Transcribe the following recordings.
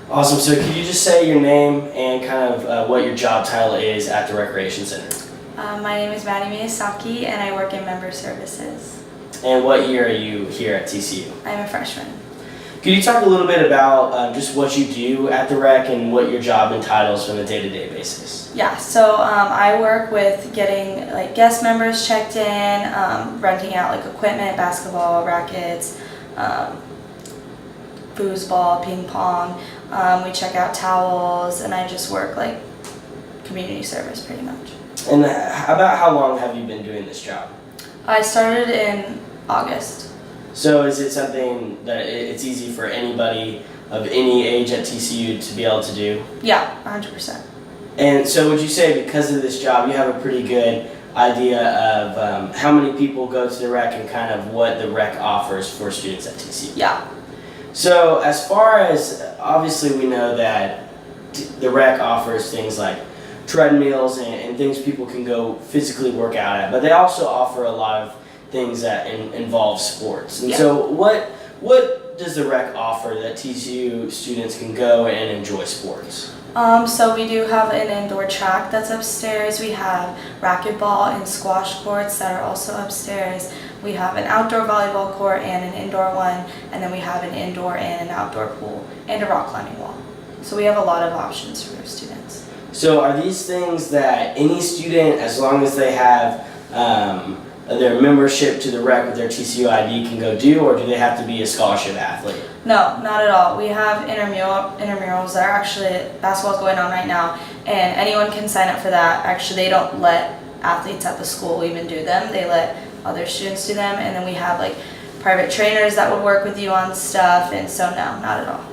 Awesome. So could you just say your name and kind of what your job title is at the Recreation Center? My name is Maddie Miyazaki, and I work in member services. And what year are you here at TCU? I'm a freshman. Could you talk a little bit about just what you do at the Rec and what your job entitles on a day-to-day basis? Yeah, so I work with getting like guest members checked in, renting out like equipment, basketball, rackets, foosball, ping pong. We check out towels, and I just work like community service pretty much. And about how long have you been doing this job? I started in August. So is it something that it's easy for anybody of any age at TCU to be able to do? Yeah, 100%. And so would you say because of this job, you have a pretty good idea of how many people go to the Rec and kind of what the Rec offers for students at TCU? Yeah. So as far as, obviously we know that the Rec offers things like treadmills and things people can go physically work out at, but they also offer a lot of things that involve sports. And so what does the Rec offer that TCU students can go and enjoy sports? So we do have an indoor track that's upstairs. We have racquetball and squash courts that are also upstairs. We have an outdoor volleyball court and an indoor one, and then we have an indoor and an outdoor pool and a rock climbing wall. So we have a lot of options for our students. So are these things that any student, as long as they have their membership to the Rec with their TCU ID, can go do, or do they have to be a scholarship athlete? No, not at all. We have intramurals that are actually, basketball's going on right now, and anyone can sign up for that. Actually, they don't let athletes at the school even do them. They let other students do them, and then we have like private trainers that would work with you on stuff, and so no, not at all.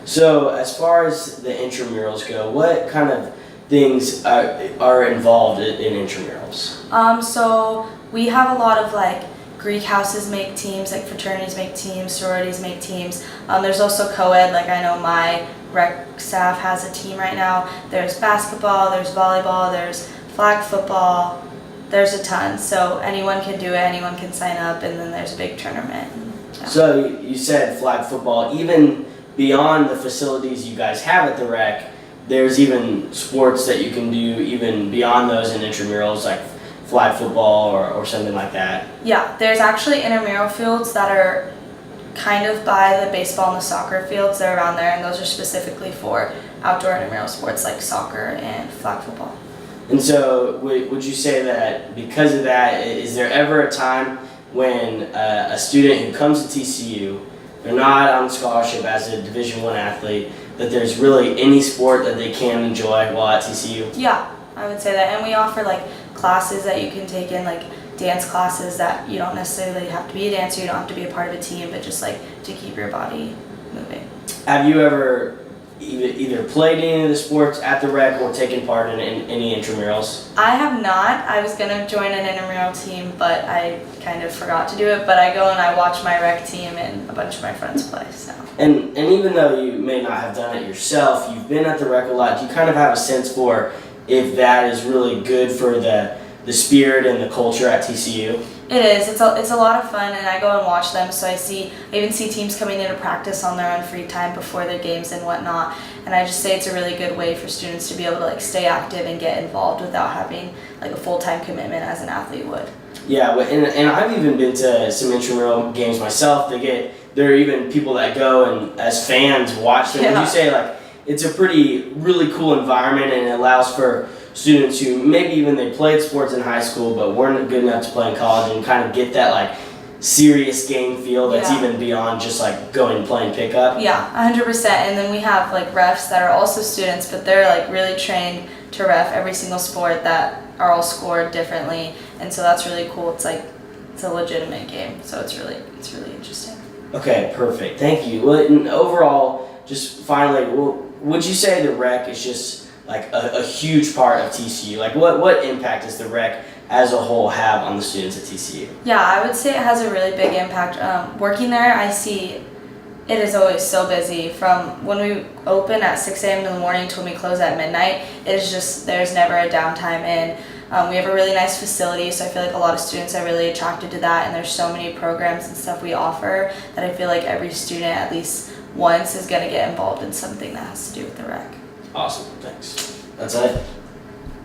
So as far as the intramurals go, what kind of things are involved in intramurals? So we have a lot of like Greek houses make teams, like fraternities make teams, sororities make teams. There's also co-ed, like I know my rec staff has a team right now. There's basketball, there's volleyball, there's flag football, there's a ton. So anyone can do it, anyone can sign up, and then there's a big tournament. Yeah. So you said flag football, even beyond the facilities you guys have at the Rec, there's even sports that you can do even beyond those in intramurals, like flag football or something like that. Yeah, there's actually intramural fields that are kind of by the baseball and the soccer fields. They're around there, and those are specifically for outdoor intramural sports like soccer and flag football. And so would you say that because of that, is there ever a time when a student who comes to TCU, they're not on scholarship as a Division I athlete, that there's really any sport that they can enjoy while at TCU? Yeah, I would say that. And we offer like classes that you can take in, like dance classes that you don't necessarily have to be a dancer, you don't have to be a part of a team, but just like to keep your body moving. Have you ever either played any of the sports at the Rec or taken part in any intramurals? I have not. I was going to join an intramural team, but I kind of forgot to do it. But I go and I watch my rec team and a bunch of my friends play. So. And even though you may not have done it yourself, you've been at the Rec a lot. Do you kind of have a sense for if that is really good for the spirit and the culture at TCU? It is. It's a lot of fun, and I go and watch them. So I even see teams coming into practice on their own free time before their games and whatnot. And I just say it's a really good way for students to be able to like stay active and get involved without having like a full-time commitment as an athlete would. Yeah, and I've even been to some intramural games myself. There are even people that go and as fans watch them. Yeah. Would you say like it's a really cool environment, and it allows for students who maybe even they played sports in high school but weren't good enough to play in college and kind of get that like serious game feel that's even beyond just like going and playing pickup? Yeah, 100%. And then we have like refs that are also students, but they're like really trained to ref every single sport that are all scored differently, and so that's really cool. It's like it's a legitimate game, so it's really interesting. Okay, perfect. Thank you. Well, and overall, just finally, would you say the Rec is just like a huge part of TCU? Like what impact does the Rec as a whole have on the students at TCU? Yeah, I would say it has a really big impact. Working there, I see it is always so busy. From when we open at 6 a.m. in the morning to when we close at midnight, it is just, there's never a downtime. And We have a really nice facility, so I feel like a lot of students are really attracted to that, and there's so many programs and stuff we offer that I feel like every student at least once is going to get involved in something that has to do with the rec. Awesome, thanks. That's it.